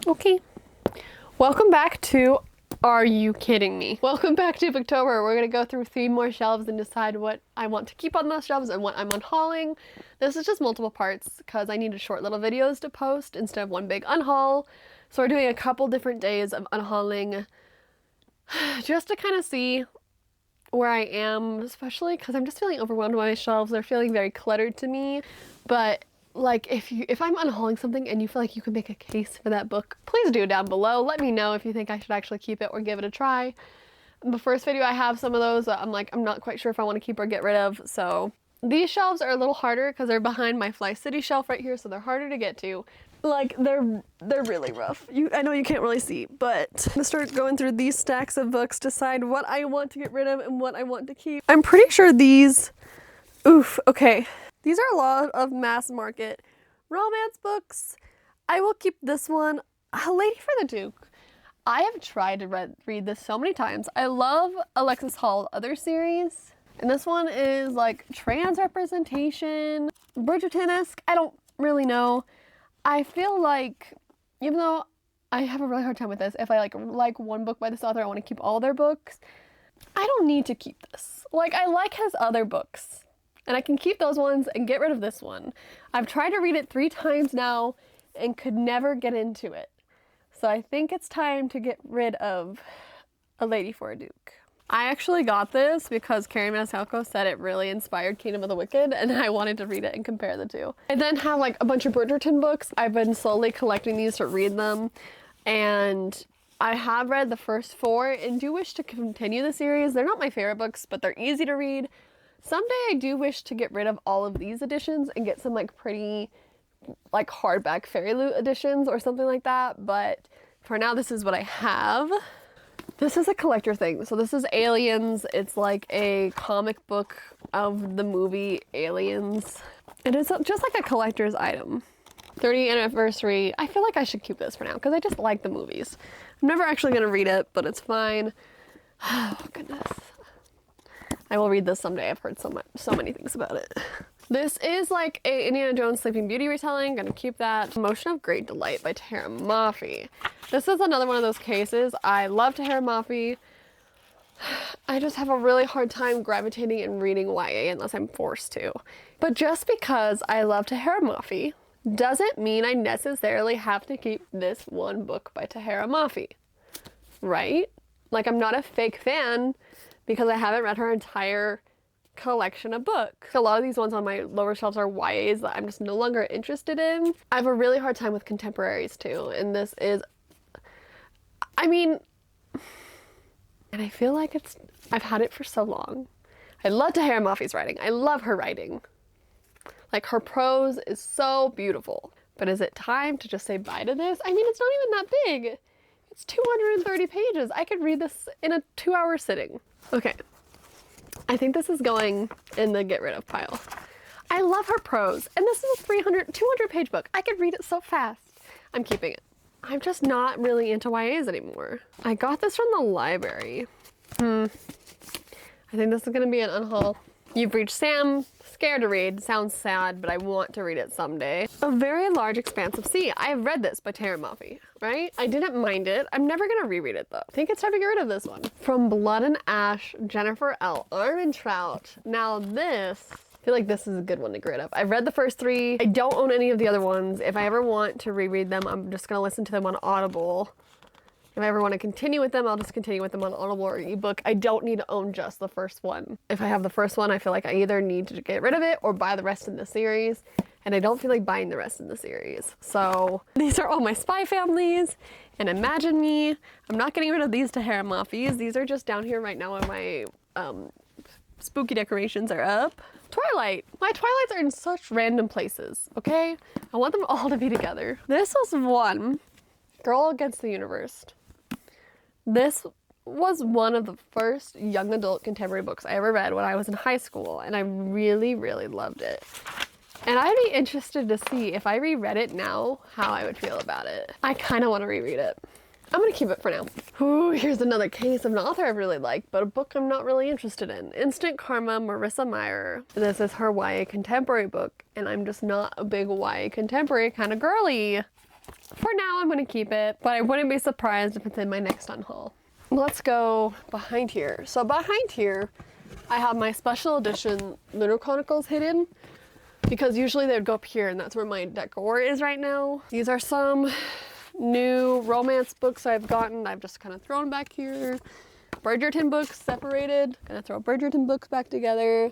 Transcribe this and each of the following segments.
Okay. Welcome back to Are You Kidding Me? Welcome back to Booktober. We're going to go through 3 more shelves and decide what I want to keep on those shelves and what I'm unhauling. This is just multiple parts because I needed short little videos to post instead of one big unhaul. So we're doing a couple different days of unhauling just to kind of see where I am, especially because I'm just feeling overwhelmed by my shelves. They're feeling very cluttered to me. But like if I'm unhauling something and you feel like you can make a case for that book, please do down below. Let me know if you think I should actually keep it or give it a try. In the first video I have some of those that I'm not quite sure if I want to keep or get rid of. So these shelves are a little harder because they're behind my Fly City shelf right here, so they're harder to get to. Like they're really rough. I know you can't really see, but I'm gonna start going through these stacks of books, decide what I want to get rid of and what I want to keep. I'm pretty sure these, okay. These are a lot of mass market romance books. I will keep this one, A Lady for the Duke. I have tried to read this so many times. I love Alexis Hall's other series. And this one is like trans representation, Bridgerton-esque. I don't really know. I feel like, even though I have a really hard time with this, if I like one book by this author, I want to keep all their books. I don't need to keep this. Like, I like his other books. And I can keep those ones and get rid of this one. I've tried to read it 3 times now and could never get into it. So I think it's time to get rid of A Lady for a Duke. I actually got this because Carrie Maniscalco said it really inspired Kingdom of the Wicked, and I wanted to read it and compare the two. I then have like a bunch of Bridgerton books. I've been slowly collecting these to read them, and I have read the first 4 and do wish to continue the series. They're not my favorite books, but they're easy to read. Someday I do wish to get rid of all of these editions and get some like pretty like hardback Fairy Loot editions or something like that, but for now this is what I have. This is a collector thing. So this is Aliens. It's like a comic book of the movie Aliens. And it's just like a collector's item. 30th anniversary. I feel like I should keep this for now because I just like the movies. I'm never actually going to read it, but it's fine. Oh goodness. I will read this someday. I've heard so many things about it. This is like a Indiana Jones Sleeping Beauty retelling. Gonna keep that. Motion of Great Delight by Tara Maffei. This is another one of those cases. I love Tara Maffei. I just have a really hard time gravitating and reading YA unless I'm forced to. But just because I love Tara Maffei doesn't mean I necessarily have to keep this one book by Tara Maffei, right? Like, I'm not a fake fan because I haven't read her entire collection of books. A lot of these ones on my lower shelves are YAs that I'm just no longer interested in. I have a really hard time with contemporaries too, and this is, I mean, and I feel like I've had it for so long. I love Tara Maffei's writing. I love her writing. Like, her prose is so beautiful. But is it time to just say bye to this? I mean, it's not even that big. It's 230 pages. I could read this in a 2-hour sitting. Okay, I think this is going in the get rid of pile. I love her prose, and this is a 200 page book. I could read it so fast. I'm keeping it. I'm just not really into YAs anymore. I got this from the library. I think this is gonna be an unhaul. You've reached Sam. Scared to read. Sounds sad, but I want to read it someday. A Very Large Expanse of Sea. I have read this by Tara Maffei, right? I didn't mind it. I'm never gonna reread it though. I think it's time to get rid of this one. From Blood and Ash, Jennifer L. Armentrout. Now this, I feel like this is a good one to get rid of. I've read the first 3. I don't own any of the other ones. If I ever want to reread them, I'm just gonna listen to them on Audible. If I ever want to continue with them, I'll just continue with them on Audible or ebook. I don't need to own just the first one. If I have the first one, I feel like I either need to get rid of it or buy the rest in the series. And I don't feel like buying the rest in the series. So these are all my Spy Families and Imagine Me. I'm not getting rid of these Tara Maffei's. These are just down here right now when my spooky decorations are up. Twilight. My Twilights are in such random places, okay? I want them all to be together. This was one, Girl Against the Universe. This was one of the first young adult contemporary books I ever read when I was in high school, and I really, really loved it. And I'd be interested to see if I reread it now, how I would feel about it. I kind of want to reread it. I'm gonna keep it for now. Ooh, here's another case of an author I really like, but a book I'm not really interested in. Instant Karma, Marissa Meyer. This is her YA contemporary book, and I'm just not a big YA contemporary kind of girly. For now, I'm gonna keep it, but I wouldn't be surprised if it's in my next unhaul. Let's go behind here. So behind here, I have my special edition Lunar Chronicles hidden, because usually they would go up here, and that's where my decor is right now. These are some new romance books I've gotten. I've just kind of thrown back here. Bridgerton books separated. Gonna throw Bridgerton books back together.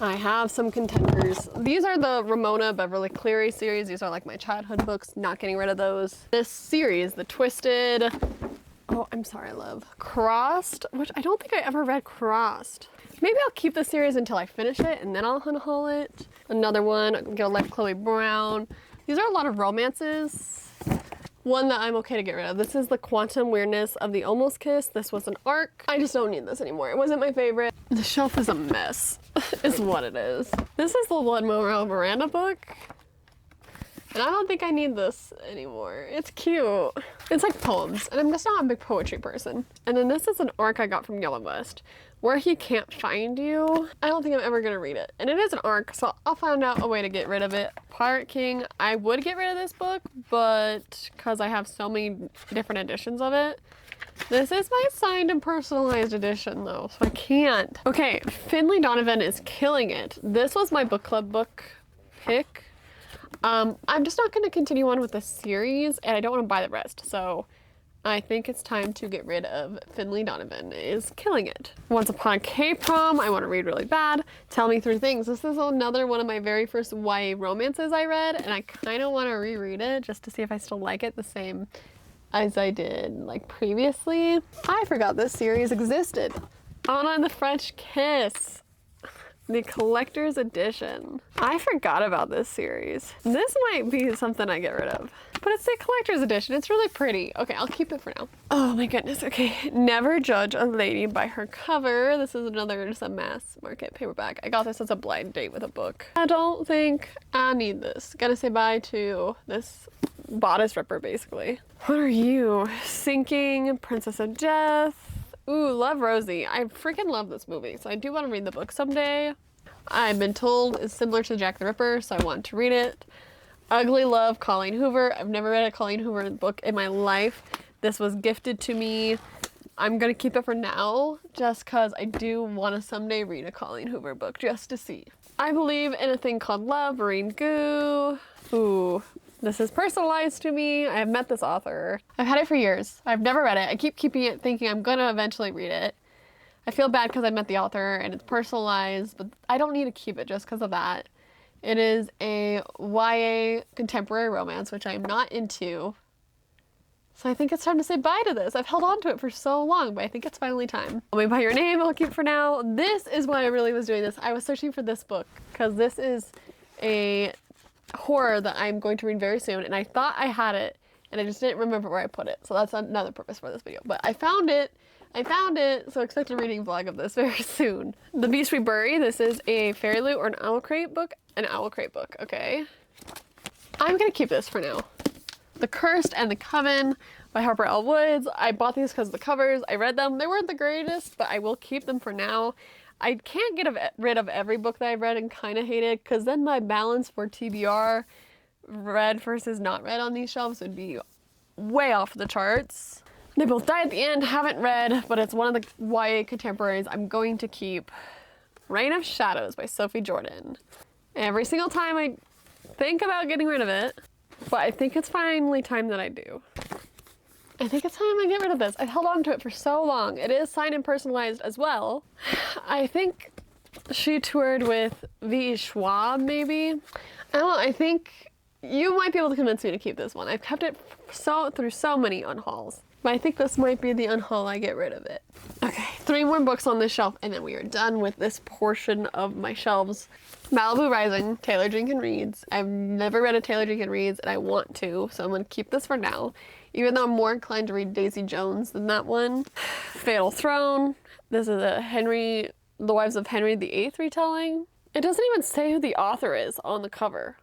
I have some contenders. These are the Ramona Beverly Cleary series. These are like my childhood books. Not getting rid of those. This series, the Twisted, oh, I'm sorry, love. Crossed, which I don't think I ever read Crossed. Maybe I'll keep the series until I finish it and then I'll unhaul it. Another one, Get a Life, Chloe Brown. These are a lot of romances. One that I'm okay to get rid of. This is The Quantum Weirdness of the Almost Kiss. This was an arc. I just don't need this anymore. It wasn't my favorite. The shelf is a mess, is what it is. This is the Lin-Manuel Miranda book. And I don't think I need this anymore. It's cute. It's like poems, and I'm just not a big poetry person. And then this is an arc I got from Yellow West, Where He Can't Find You. I don't think I'm ever gonna read it. And it is an arc, so I'll find out a way to get rid of it. Pirate King, I would get rid of this book, but because I have so many different editions of it. This is my signed and personalized edition though, so I can't. Okay, Finley Donovan is killing it. This was my book club book pick. I'm just not going to continue on with the series, and I don't want to buy the rest, so I think it's time to get rid of Finley Donovan. Is killing it. Once Upon a K-Prom, I want to read really bad. Tell Me Three Things. This is another one of my very first YA romances I read, and I kind of want to reread it just to see if I still like it the same as I did like previously. I forgot this series existed. Anna and the French Kiss. The collector's edition. I forgot about this series. This might be something I get rid of, but it's the collector's edition. It's really pretty. Okay, I'll keep it for now. Oh my goodness. Okay, Never Judge a Lady by Her Cover. This is another just a mass market paperback. I got this as a blind date with a book. I don't think I need this. Gotta say bye to this bodice ripper basically. What are you? Sinking, Princess of Death. Ooh, Love, Rosie. I freaking love this movie, so I do want to read the book someday. I've been told it's similar to Jack the Ripper, so I want to read it. Ugly Love, Colleen Hoover. I've never read a Colleen Hoover book in my life. This was gifted to me. I'm gonna keep it for now, just because I do want to someday read a Colleen Hoover book, just to see. I Believe in a Thing Called Love, Marine Goo. Ooh. This is personalized to me. I have met this author. I've had it for years. I've never read it. I keep keeping it thinking I'm gonna eventually read it. I feel bad because I met the author and it's personalized, but I don't need to keep it just because of that. It is a YA contemporary romance, which I'm not into. So I think it's time to say bye to this. I've held on to it for so long, but I think it's finally time. Call Me By Your Name, I'll keep it for now. This is why I really was doing this. I was searching for this book because this is a horror that I'm going to read very soon, and I thought I had it and I just didn't remember where I put it, so that's another purpose for this video. But I found it, so expect a reading vlog of this very soon. The Beast We Bury. This is a Fairy Loot or an Owl Crate book. An Owl Crate book, okay. I'm gonna keep this for now. The Cursed and the Coven by Harper L. Woods. I bought these because of the covers. I read them. They weren't the greatest, but I will keep them for now. I can't get rid of every book that I've read and kind of hate it, because then my balance for TBR, read versus not read on these shelves, would be way off the charts. They both die at the end, haven't read, but it's one of the YA contemporaries I'm going to keep. Reign of Shadows by Sophie Jordan. Every single time I think about getting rid of it, but I think it's finally time that I do. I think it's time I get rid of this. I've held on to it for so long. It is signed and personalized as well. I think she toured with V. Schwab, maybe? I don't know, I think you might be able to convince me to keep this one. I've kept it through so many unhauls. But I think this might be the unhaul I get rid of it. Okay, 3 more books on this shelf, and then we are done with this portion of my shelves. Malibu Rising, Taylor Jenkins Reads. I've never read a Taylor Jenkins Reads, and I want to, so I'm gonna keep this for now. Even though I'm more inclined to read Daisy Jones than that one. Fatal Throne. This is a The Wives of Henry VIII retelling. It doesn't even say who the author is on the cover.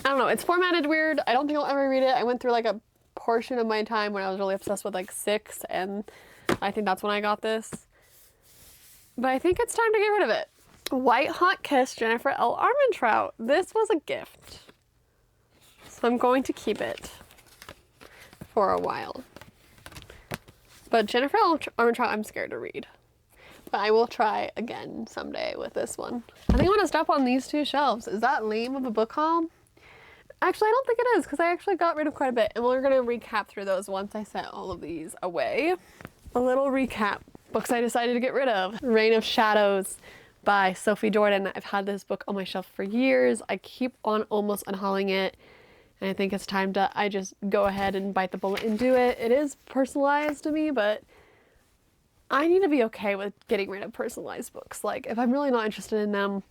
I don't know, it's formatted weird. I don't think I'll ever read it. I went through like a portion of my time when I was really obsessed with like 6, and I think that's when I got this. But I think it's time to get rid of it. White Hot Kiss, Jennifer L. Armentrout. This was a gift, so I'm going to keep it. for a while. But Jennifer Armentrout, I'm scared to read. But I will try again someday with this one. I think I'm gonna stop on these two shelves. Is that lame of a book haul? Actually, I don't think it is, because I actually got rid of quite a bit. And we're gonna recap through those once I set all of these away. A little recap. Books I decided to get rid of. Reign of Shadows by Sophie Jordan. I've had this book on my shelf for years. I keep on almost unhauling it. And I think it's time to, I just go ahead and bite the bullet and do it. It is personalized to me, but I need to be okay with getting rid of personalized books. Like, if I'm really not interested in them,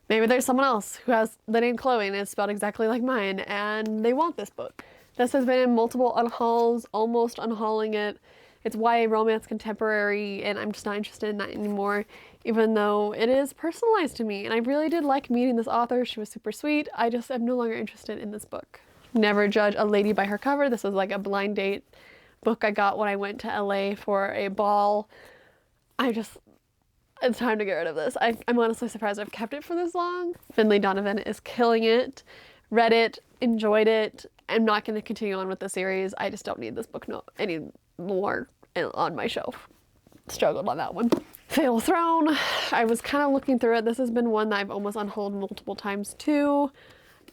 maybe there's someone else who has the name Chloe and it's spelled exactly like mine and they want this book. This has been in multiple unhauls, almost unhauling it. It's YA romance contemporary and I'm just not interested in that anymore, even though it is personalized to me. And I really did like meeting this author. She was super sweet. I just am no longer interested in this book. Never Judge a Lady by Her Cover. This was like a blind date book I got when I went to LA for a ball. It's time to get rid of this. I'm honestly surprised I've kept it for this long. Finlay Donovan is killing it. Read it, enjoyed it. I'm not going to continue on with the series. I just don't need this book anymore on my shelf. Struggled on that one. Fatal Throne. I was kind of looking through it. This has been one that I've almost unhauled multiple times too.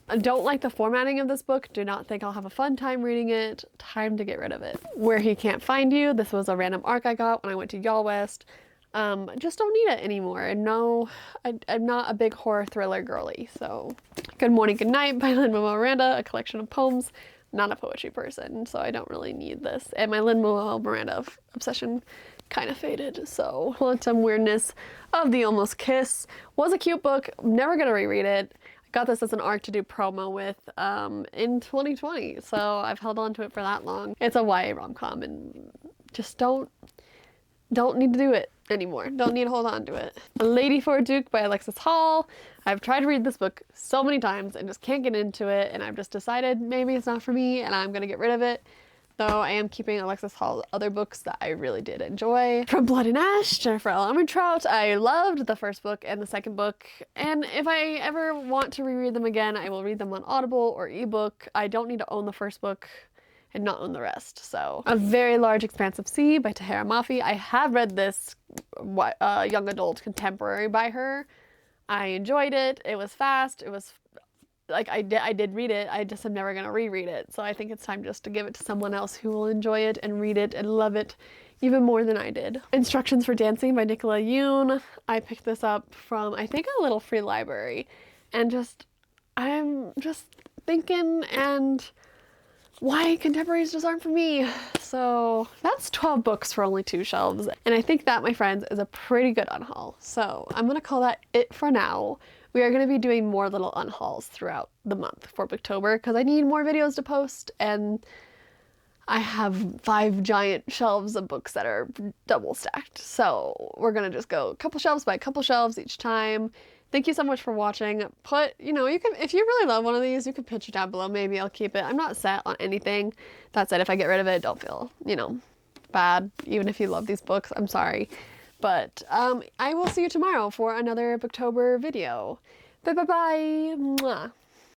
I don't like the formatting of this book. Do not think I'll have a fun time reading it. Time to get rid of it. Where He Can't Find You. This was a random arc I got when I went to Y'all West. Just don't need it anymore. And no, I'm not a big horror thriller girly. So Good Morning, Good Night by Lin-Manuel Miranda, a collection of poems. Not a poetry person, so I don't really need this. And my Lin-Manuel Miranda obsession kind of faded. So Quantum Weirdness of the Almost Kiss was a cute book. I'm never gonna reread it. Got this as an arc to do promo with in 2020, so I've held on to it for that long. It's a YA rom-com and just don't need to do it anymore. Don't need to hold on to it. A Lady for a Duke by Alexis Hall. I've tried to read this book so many times and just can't get into it, and I've just decided maybe it's not for me and I'm gonna get rid of it. Though I am keeping Alexis Hall's other books that I really did enjoy. From Blood and Ash, Jennifer Armentrout. I loved the first book and the second book, and if I ever want to reread them again, I will read them on Audible or ebook. I don't need to own the first book and not own the rest. So A Very Large Expanse of Sea by Tahira Mafi. I have read this young adult contemporary by her. I enjoyed it. It was fast. It was like I did read it. I just am never gonna reread it. So I think it's time just to give it to someone else who will enjoy it and read it and love it even more than I did. Instructions for Dancing by Nicola Yoon. I picked this up from, I think, a little free library, and I'm just thinking and why contemporaries just aren't for me. So that's 12 books for only 2 shelves. And I think that, my friends, is a pretty good unhaul. So I'm gonna call that it for now. We are going to be doing more little unhauls throughout the month for Booktober because I need more videos to post, and I have 5 giant shelves of books that are double stacked. So we're going to just go a couple shelves by a couple shelves each time. Thank you so much for watching. You can, if you really love one of these, you can pitch it down below. Maybe I'll keep it. I'm not set on anything. That said, if I get rid of it, don't feel, bad. Even if you love these books, I'm sorry. But I will see you tomorrow for another Booktober video. Bye bye bye. Mwah.